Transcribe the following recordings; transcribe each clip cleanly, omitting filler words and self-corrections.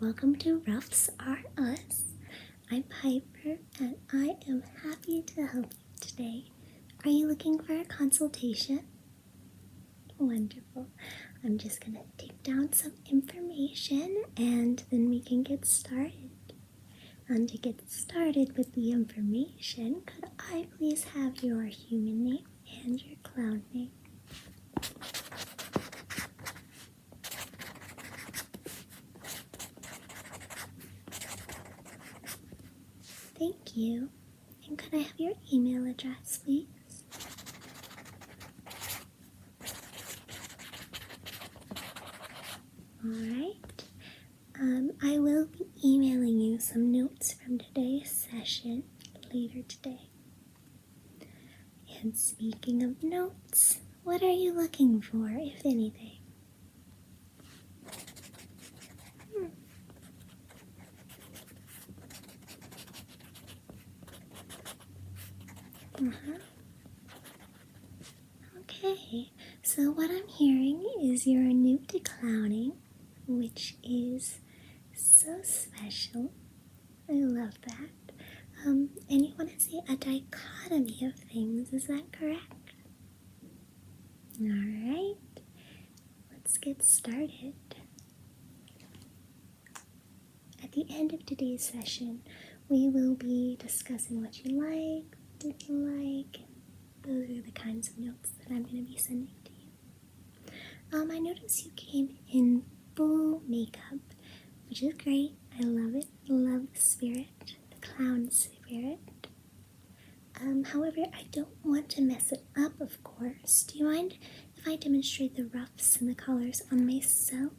Welcome to Ruffs Are Us. I'm Piper and I am happy to help you today. Are you looking for a consultation? Wonderful. I'm just going to take down some information and then we can get started. And to get started with the information, could I please have your human name and your clown name? Thank you. And could I have your email address, please? Alright. I will be emailing you some notes from today's session later today. And speaking of notes, what are you looking for, if anything? Okay, so what I'm hearing is you're new to clowning, which is so special. I love that. And you want to see a dichotomy of things, is that correct? Alright, let's get started. At the end of today's session, we will be discussing what you like, didn't like, and those are the kinds of notes that I'm going to be sending to you. I noticed you came in full makeup, which is great. I love it. I love the spirit, the clown spirit. However, I don't want to mess it up, of course. Do you mind if I demonstrate the ruffs and the colors on myself?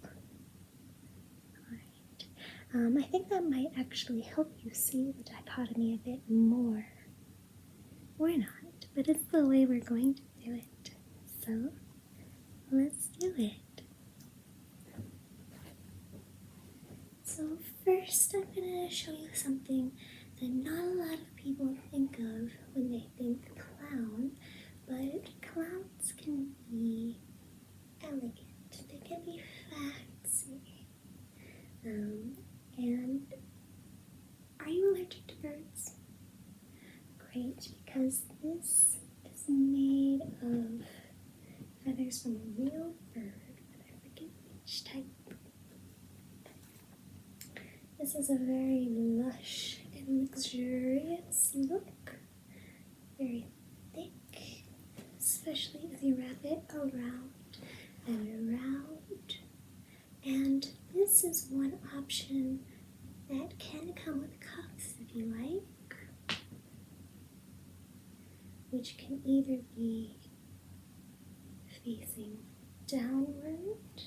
Alright. I think that might actually help you see the dichotomy a bit more. Or not, but it's the way we're going to do it. So, let's do it. So first I'm going to show you something that not a lot of people think of when they think clown, but clowns can be elegant, they can be fancy. And are you allergic to birds? Great, because this is made of feathers from a real bird, but I forget which type. This is a very lush and luxurious look, very thick, especially as you wrap it around and around. And this is one option that can come with cuffs if you like, which can either be facing downward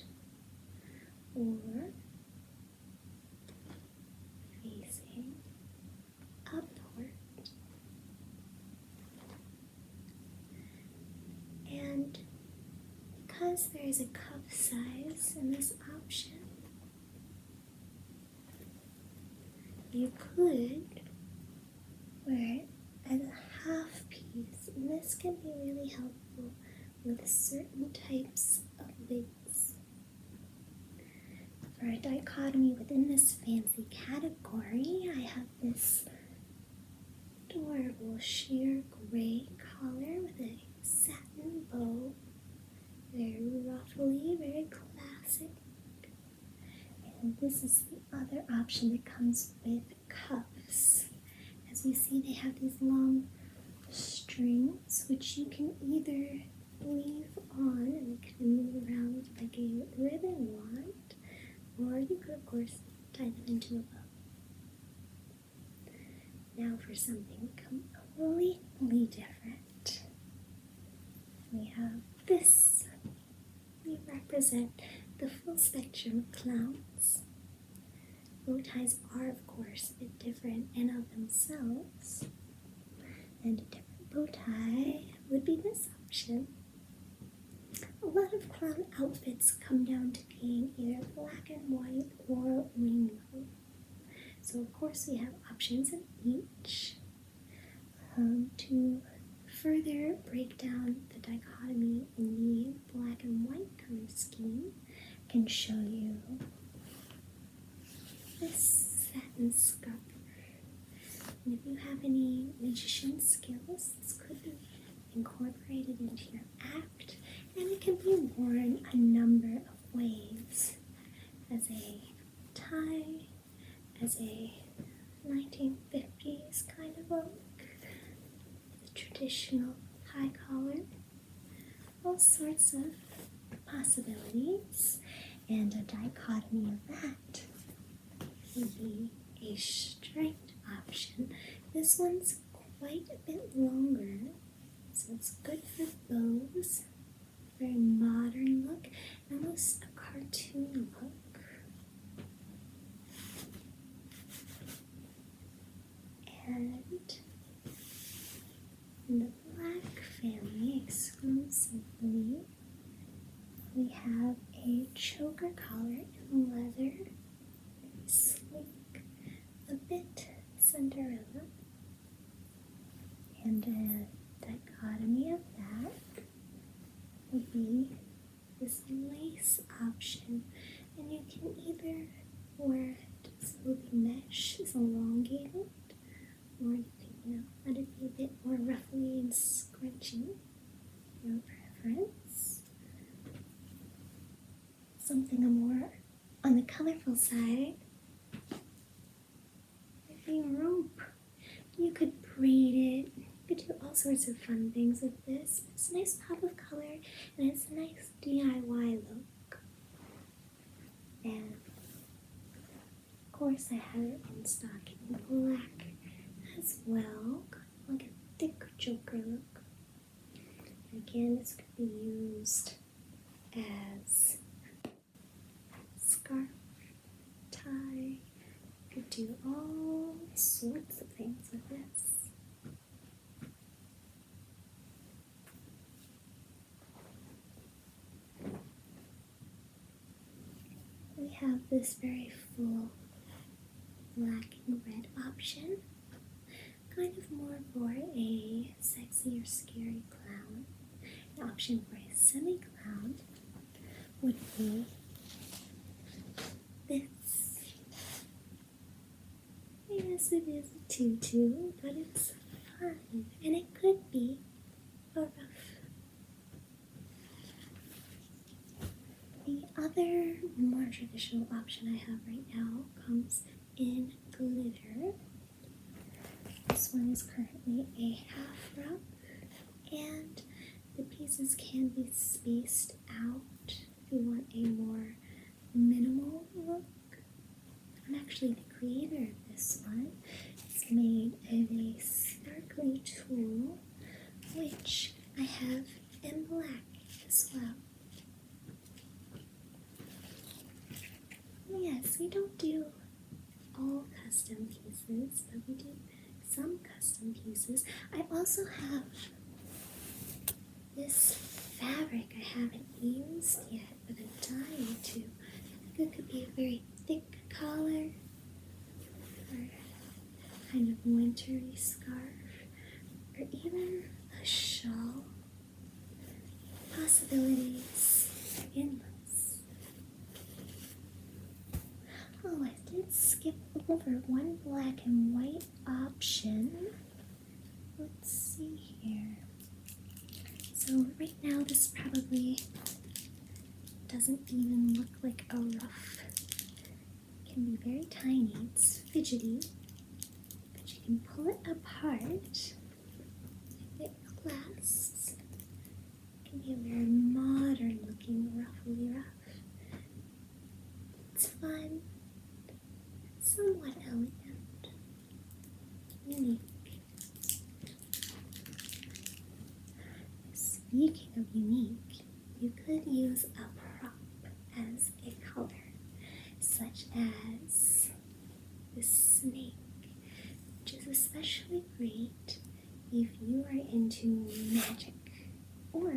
or facing upward. And because there is a cuff size in this option, you could wear it as a half piece, and this can be really helpful with certain types of wigs. For a dichotomy within this fancy category, I have this adorable sheer gray collar with a satin bow, very ruffly, very classic. And this is the other option that comes with cuffs. As you see, they have these long strings, which you can either leave on and it can move around like a ribbon wand, or you could, of course, tie them into a bow. Now for something completely different. We have this. We represent the full spectrum of clowns. Bow ties are, of course, a bit different in of themselves. And a different bow tie would be this option. A lot of clown outfits come down to being either black and white or rainbow. So of course we have options in each. To further break down the dichotomy in the black and white color scheme, I can show you this satin scarf. And if you have any magician skills, this could be incorporated into your act, and it can be worn a number of ways. As a tie, as a 1950s kind of look, the traditional high collar, all sorts of possibilities, and a dichotomy of that would be a striped option. This one's quite a bit longer, so it's good for bows, very modern look, almost a cartoon look. And in the black family exclusively, we have a choker collar in leather, very sleek, a bit Cinderella, and a dichotomy of that would be this lace option, and you can either wear it so the mesh is elongated, or you can, let it be a bit more ruffly and scrunchy, your preference. Something more on the colorful side would be rope. You could braid it, you could do all sorts of fun things with this. It's a nice pop of color, and it's a nice DIY look. And of course I have it in stock in black as well, like a thick choker look. And again, this could be used as scarf, tie. You could do all sorts of things with this. We have this very full black and red option, kind of more for a sexy or scary clown. An option for a semi-clown would be this. Yes, it is a tutu, but it's fun, and it could be a ruff. The other more traditional option I have right now comes in glitter. This one is currently a half ruff, and the pieces can be spaced out if you want a more minimal look. I'm actually the creator of this one. It's made of a sparkly tulle, which I have in black as well. Yes, we don't do all custom pieces, but we do some custom pieces. I also have this fabric I haven't used yet, but I'm dying to. I think it could be a very thick collar, or kind of wintry scarf, or even a shawl. Possibilities are endless. Oh, I did skip over one black and white option. Let's see here. So right now this probably doesn't even look like a ruff. It can be very tiny, it's fidgety, but you can pull it apart. It clasps. It can be a very modern looking ruffly ruff. It's fun, somewhat elegant, unique. Speaking of unique, you could use a prop as a color, such as this snake, which is especially great if you are into magic or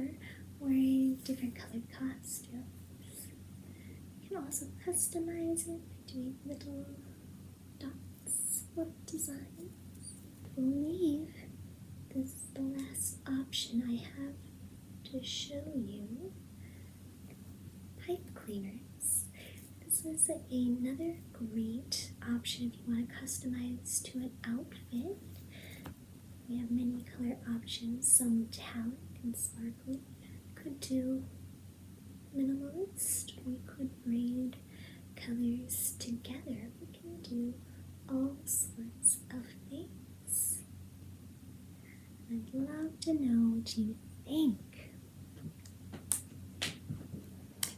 wearing different colored costumes. You can also customize it by doing little dots or designs. I believe this is the last option I have to show you. Pipe cleaners. This is another great option if you want to customize to an outfit. We have many color options, some metallic and sparkly. Could do minimalist. We could braid colors together. We can do all sorts of things. I'd love to know what you think.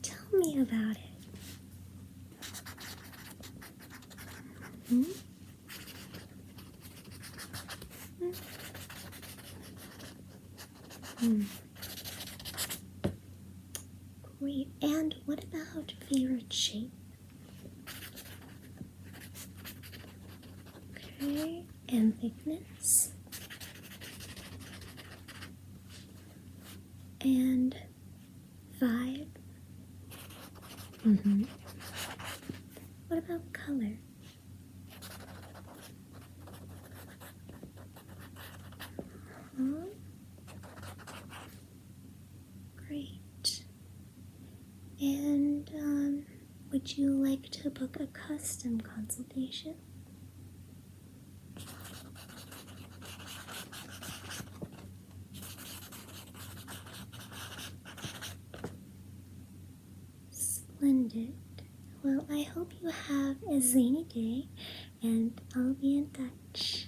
Tell me about it. Great. And what about favorite shape? Okay. And thickness? And vibe? What about color? Great. And would you like to book a custom consultation? Splendid. Well, I hope you have a zany day, and I'll be in touch.